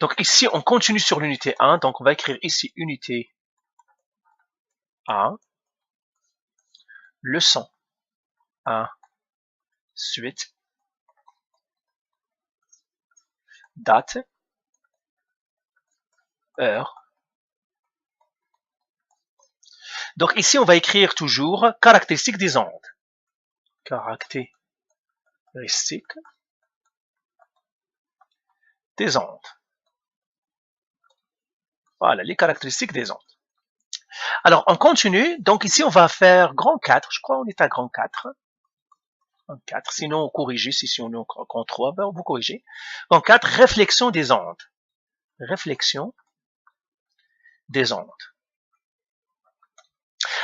Donc ici, on continue sur l'unité 1. Donc on va écrire ici unité 1, leçon 1, suite, date, heure. Donc ici, on va écrire toujours caractéristiques des ondes. Caractéristiques des ondes. Voilà, les caractéristiques des ondes. Alors, on continue. Donc ici, on va faire grand 4. Je crois qu'on est à grand 4. Grand 4. Sinon, on corrige. Si on est en grand 3, ben, vous corrigez. Grand 4, réflexion des ondes. Réflexion des ondes.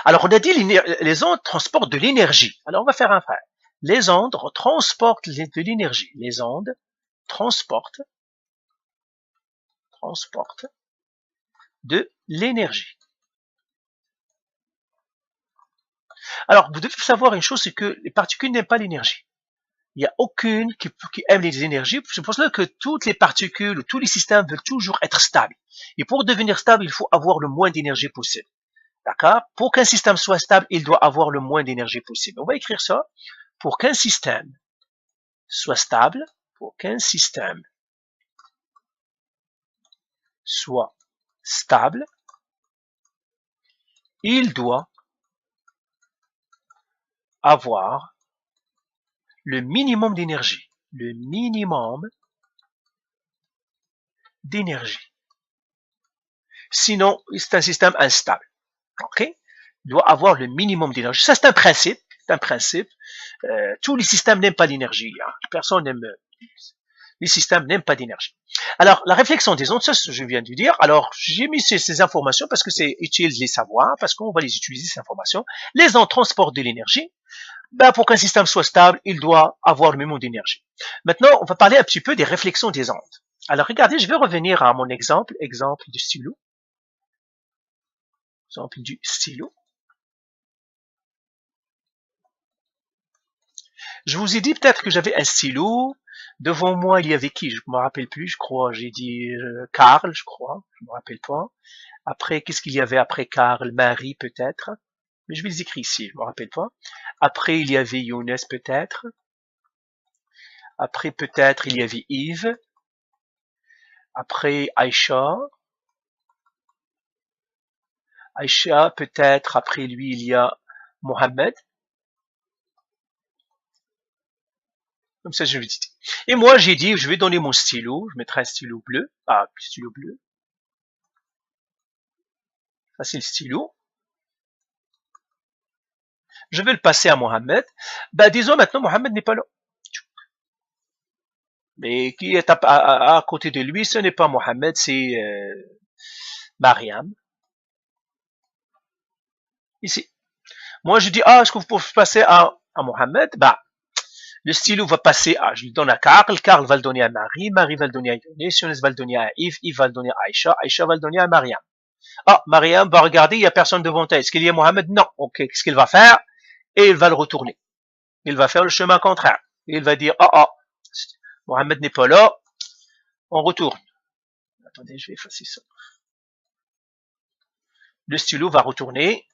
Alors, on a dit les ondes transportent de l'énergie. Alors, on va faire un fait. Les ondes transportent de l'énergie. Les ondes transportent de l'énergie. Alors, vous devez savoir une chose, c'est que les particules n'aiment pas l'énergie. Il n'y a aucune qui aime les énergies. C'est pour cela que toutes les particules, tous les systèmes veulent toujours être stables. Et pour devenir stable, il faut avoir le moins d'énergie possible. D'accord? Pour qu'un système soit stable, il doit avoir le moins d'énergie possible. On va écrire ça. Pour qu'un système soit stable, il doit avoir le minimum d'énergie. Le minimum d'énergie. Sinon, c'est un système instable. OK? Il doit avoir le minimum d'énergie. Ça, c'est un principe. Tous les systèmes n'aiment pas l'énergie. Hein. Personne n'aime. Les systèmes n'aiment pas d'énergie. Alors, la réflexion des ondes, ça, je viens de dire. Alors, j'ai mis ces informations parce que c'est utile de les savoir, parce qu'on va les utiliser, ces informations. Les ondes transportent de l'énergie. Ben, pour qu'un système soit stable, il doit avoir le minimum d'énergie. Maintenant, on va parler un petit peu des réflexions des ondes. Alors, regardez, je vais revenir à mon exemple du stylo. Exemple du stylo. Je vous ai dit peut-être que j'avais un stylo. Devant moi, il y avait qui? Je ne me rappelle plus, je crois. J'ai dit Karl, je crois. Je ne me rappelle pas. Après, qu'est-ce qu'il y avait après Karl? Marie, peut-être. Mais je vais les écrire ici, je ne me rappelle pas. Après, il y avait Younes, peut-être. Après, peut-être, il y avait Yves. Après, Aïcha. Aïcha, peut-être, après lui, il y a Mohamed. Comme ça, je vais dire. Et moi, j'ai dit, je vais donner mon stylo. Je mettrai un stylo bleu. Ah, stylo bleu. Ça, c'est le stylo. Je vais le passer à Mohamed. Ben, disons maintenant, Mohamed n'est pas là. Mais qui est à côté de lui, ce n'est pas Mohamed, c'est Mariam. Ici. Moi, je dis, est-ce que vous pouvez passer à Mohamed? Bah, le stylo va passer à, je le donne à Karl, Karl va le donner à Marie, Marie va le donner à Younes, Younes va le donner à Yves, Yves va le donner à Aïcha, Aïcha va le donner à Mariam. Ah, Mariam va regarder, il n'y a personne devant elle. Est-ce qu'il y a Mohamed? Non. Ok, qu'est-ce qu'il va faire? Et il va le retourner. Il va faire le chemin contraire. Et il va dire, Mohamed n'est pas là, on retourne. Attendez, je vais effacer ça. Le stylo va retourner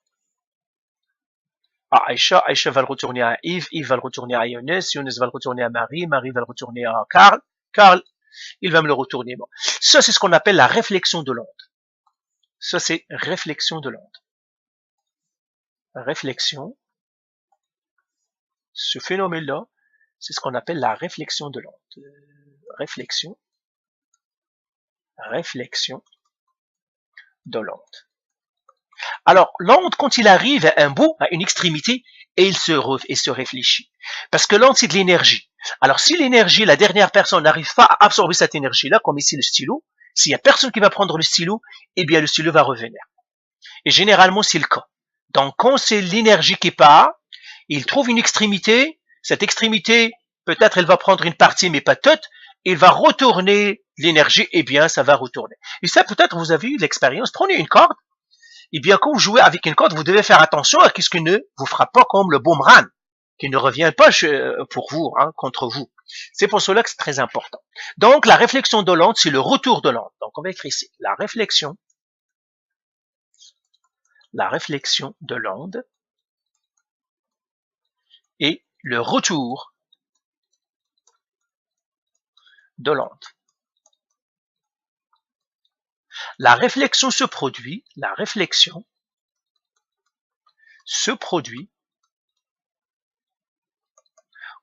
à Aïcha, Aïcha va le retourner à Yves, Yves va le retourner à Younes, Younes va le retourner à Marie, Marie va le retourner à Karl, Karl, il va me le retourner. Bon. Ça, c'est ce qu'on appelle la réflexion de l'onde. Ça, c'est réflexion de l'onde. Réflexion. Ce phénomène-là, c'est ce qu'on appelle la réflexion de l'onde. Réflexion de l'onde. Alors, l'onde, quand il arrive à un bout, à une extrémité, et il se réfléchit. Parce que l'onde, c'est de l'énergie. Alors, si l'énergie, la dernière personne n'arrive pas à absorber cette énergie-là, comme ici le stylo, s'il y a personne qui va prendre le stylo, eh bien, le stylo va revenir. Et généralement, c'est le cas. Donc, quand c'est l'énergie qui part, il trouve une extrémité, cette extrémité, peut-être elle va prendre une partie, mais pas toute, il va retourner l'énergie, eh bien, ça va retourner. Et ça, peut-être, vous avez eu l'expérience. Prenez une corde, et bien, quand vous jouez avec une corde, vous devez faire attention à ce qui ne vous frappe pas comme le boomerang, qui ne revient pas pour vous, contre vous. C'est pour cela que c'est très important. Donc, la réflexion de l'onde, c'est le retour de l'onde. Donc, on va écrire ici la réflexion de l'onde et le retour de l'onde. La réflexion se produit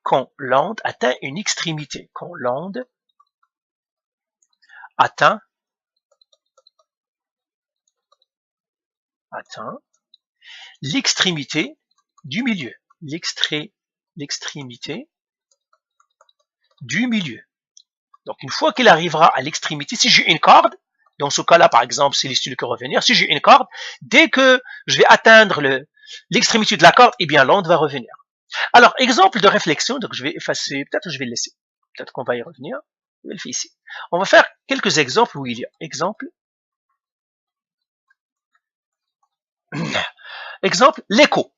quand l'onde atteint une extrémité, quand l'onde atteint l'extrémité du milieu, l'extrémité du milieu. Donc, une fois qu'il arrivera à l'extrémité, si j'ai une corde, dans ce cas-là, par exemple, c'est l'estime que revenir, si j'ai une corde, dès que je vais atteindre l'extrémité de la corde, eh bien, l'onde va revenir. Alors, exemple de réflexion, donc je vais effacer, peut-être je vais le laisser, peut-être qu'on va y revenir, je vais le faire ici. On va faire quelques exemples où il y a exemple, l'écho.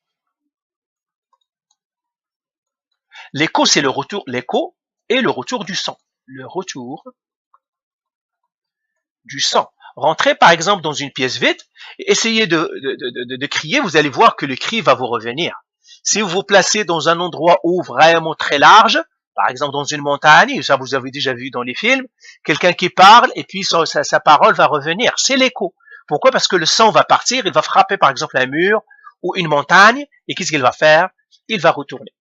L'écho, c'est le retour, l'écho et le retour du son. Le retour du son. Rentrez par exemple dans une pièce vide, et essayez de crier, vous allez voir que le cri va vous revenir. Si vous vous placez dans un endroit où vraiment très large, par exemple dans une montagne, ça vous avez déjà vu dans les films, quelqu'un qui parle et puis sa parole va revenir. C'est l'écho. Pourquoi? Parce que le son va partir, il va frapper par exemple un mur ou une montagne, et qu'est-ce qu'il va faire? Il va retourner.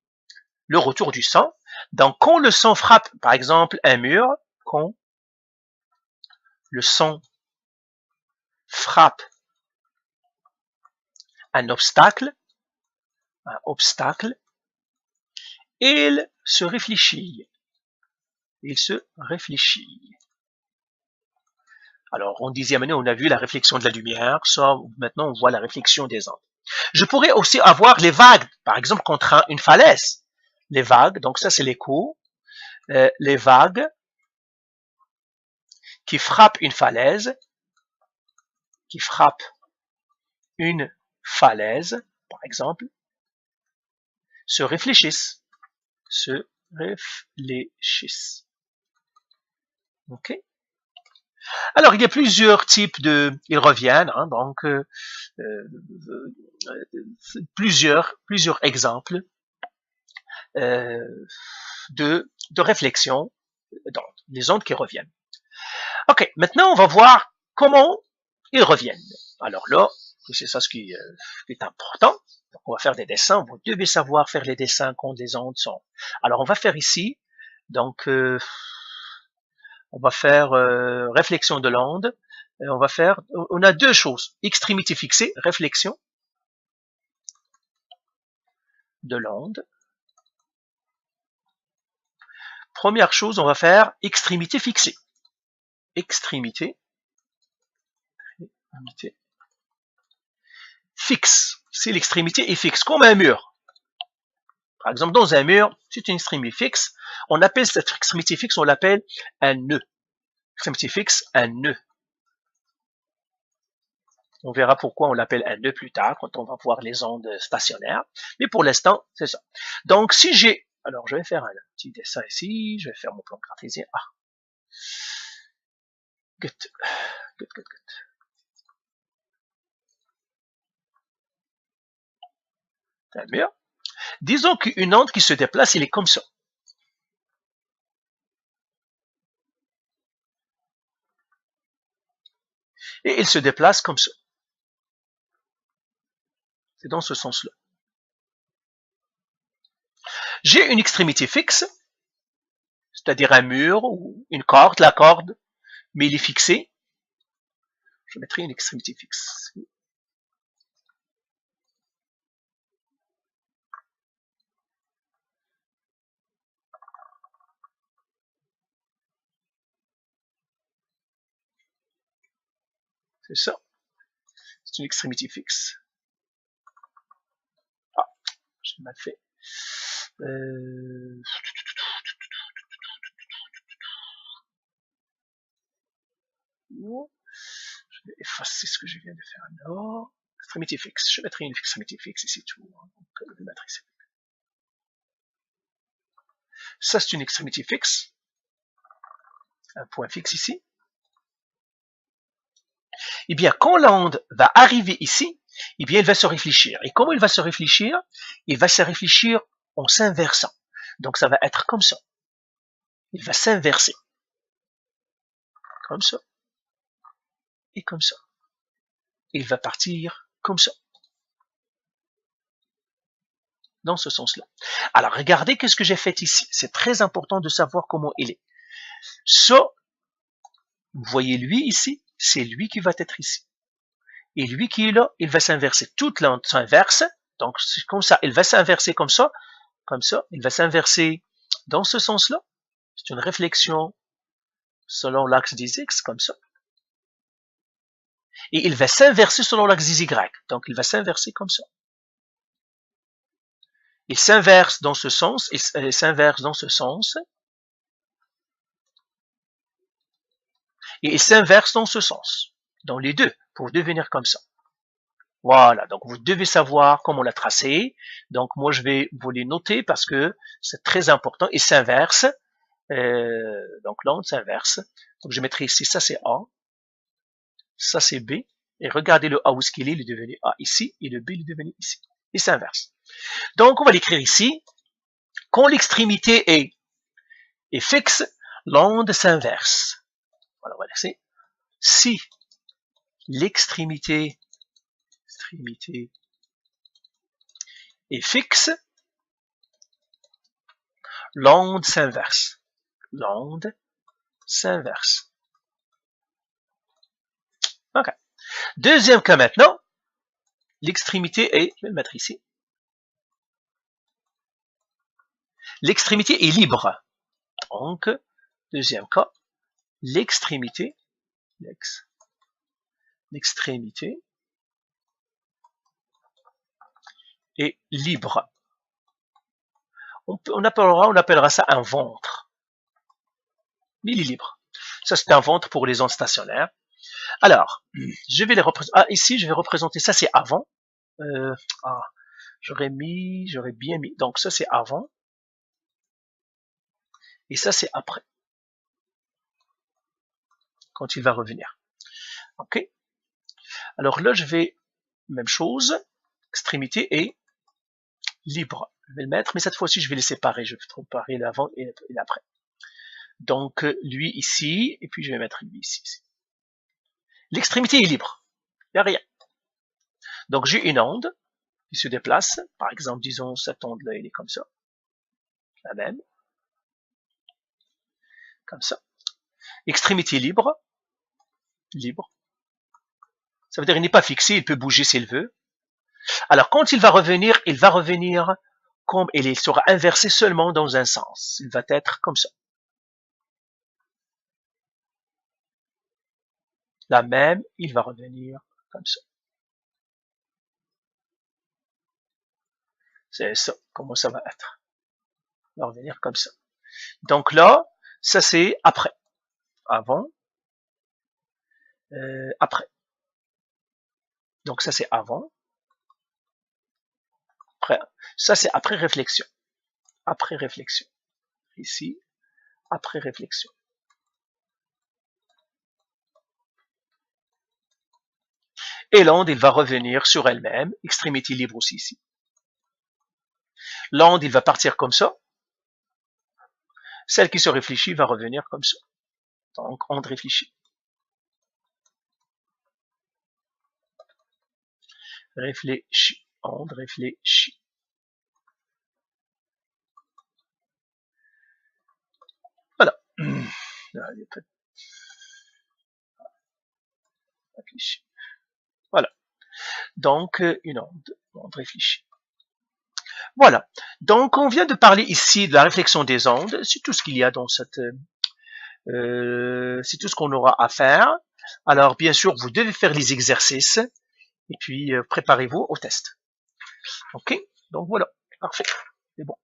Le retour du son. Donc quand le son frappe par exemple un mur, quand le son frappe un obstacle, il se réfléchit. Alors, en 10e année, on a vu la réflexion de la lumière, ça, maintenant, on voit la réflexion des ondes. Je pourrais aussi avoir les vagues, par exemple, contre une falaise. Les vagues, donc ça, c'est l'écho. Les vagues qui frappent une falaise, par exemple, se réfléchissent. Ok? Alors, il y a plusieurs types ils reviennent, hein, donc plusieurs exemples de réflexion dans les ondes qui reviennent. Ok, maintenant on va voir comment ils reviennent. Alors là, c'est ça ce qui est important. Donc, on va faire des dessins. Vous devez savoir faire les dessins quand les ondes sont. Alors on va faire ici. Donc on va faire réflexion de l'onde. On a deux choses. Extrémité fixée, réflexion de l'onde. Première chose, on va faire extrémité fixée. Extrémité fixe. Si l'extrémité est fixe, comme un mur. Par exemple, dans un mur, c'est une extrémité fixe. On appelle cette extrémité fixe, on l'appelle un nœud. Extrémité fixe, un nœud. On verra pourquoi on l'appelle un nœud plus tard, quand on va voir les ondes stationnaires. Mais pour l'instant, c'est ça. Donc, si j'ai... Alors, je vais faire un petit dessin ici. Je vais faire mon plan cartésien. Ah. Good. Un mur. Disons qu'une onde qui se déplace, il est comme ça. Et il se déplace comme ça. C'est dans ce sens-là. J'ai une extrémité fixe, c'est-à-dire un mur ou une corde, la corde, mais il est fixé. Je mettrai une extrémité fixe. C'est ça. C'est une extrémité fixe. Ah, j'ai mal fait. Je vais effacer ce que je viens de faire là. Extrémité fixe. Je mettrai une extrémité fixe ici tout. Donc, je vais mettre ici. Ça, c'est une extrémité fixe. Un point fixe ici. Eh bien, quand l'onde va arriver ici, eh bien, il va se réfléchir. Et comment il va se réfléchir? Il va se réfléchir en s'inversant. Donc, ça va être comme ça. Il va s'inverser. Comme ça. Et comme ça. Et il va partir comme ça. Dans ce sens-là. Alors, regardez qu'est-ce que j'ai fait ici. C'est très important de savoir comment il est. Ça, vous voyez lui ici, c'est lui qui va être ici. Et lui qui est là, il va s'inverser. Toute l'onde s'inverse. Donc, c'est comme ça. Il va s'inverser comme ça. Comme ça. Il va s'inverser dans ce sens-là. C'est une réflexion selon l'axe des X, comme ça. Et il va s'inverser selon l'axe des Y. Donc, il va s'inverser comme ça. Il s'inverse dans ce sens, et s'inverse dans ce sens. Et il s'inverse dans ce sens. Dans les deux, pour devenir comme ça. Voilà, donc vous devez savoir comment la tracer. Donc moi je vais vous les noter parce que c'est très important. Il s'inverse. Donc l'onde s'inverse. Donc je mettrai ici, ça c'est A. Ça c'est B. Et regardez le A où est-ce qu'il est, il est devenu A ici. Et le B il est devenu ici. Il s'inverse. Donc on va l'écrire ici. Quand l'extrémité est fixe, l'onde s'inverse. Voilà, on va laisser. Si l'extrémité est fixe, l'onde s'inverse. L'onde s'inverse. OK. Deuxième cas maintenant, l'extrémité est, je vais le mettre ici, l'extrémité est libre. Donc, deuxième cas, l'extrémité est libre. On appellera ça un ventre. Mais il est libre. Ça, c'est un ventre pour les ondes stationnaires. Alors, je vais les représenter. Ah, ici, je vais représenter ça, c'est avant. J'aurais bien mis. Donc, ça, c'est avant. Et ça, c'est après. Quand il va revenir. OK? Alors là, je vais, même chose, extrémité est libre. Je vais le mettre, mais cette fois-ci, je vais les séparer. Je vais séparer l'avant et l'après. Donc, lui ici, et puis je vais mettre lui ici. L'extrémité est libre. Il n'y a rien. Donc, j'ai une onde qui se déplace. Par exemple, disons, cette onde-là, elle est comme ça. La même. Comme ça. Extrémité libre. Libre. Ça veut dire qu'il n'est pas fixé, il peut bouger s'il veut. Alors, quand il va revenir comme il sera inversé seulement dans un sens. Il va être comme ça. La même, il va revenir comme ça. C'est ça, comment ça va être. Il va revenir comme ça. Donc là, ça c'est après. Avant, après. Donc ça c'est avant. Après. Ça c'est après réflexion. Après réflexion. Ici, après réflexion. Et l'onde, il va revenir sur elle-même, extrémité libre aussi ici. L'onde, il va partir comme ça. Celle qui se réfléchit va revenir comme ça. Donc, onde réfléchit. Réfléchit. Onde réfléchit. Voilà. Réfléchit. Voilà. Donc, une onde réfléchit. Voilà. Donc, on vient de parler ici de la réflexion des ondes. C'est tout ce qu'il y a dans cette... c'est tout ce qu'on aura à faire. Alors, bien sûr, vous devez faire les exercices. Et puis, préparez-vous au test. OK? Donc, voilà. Parfait. C'est bon.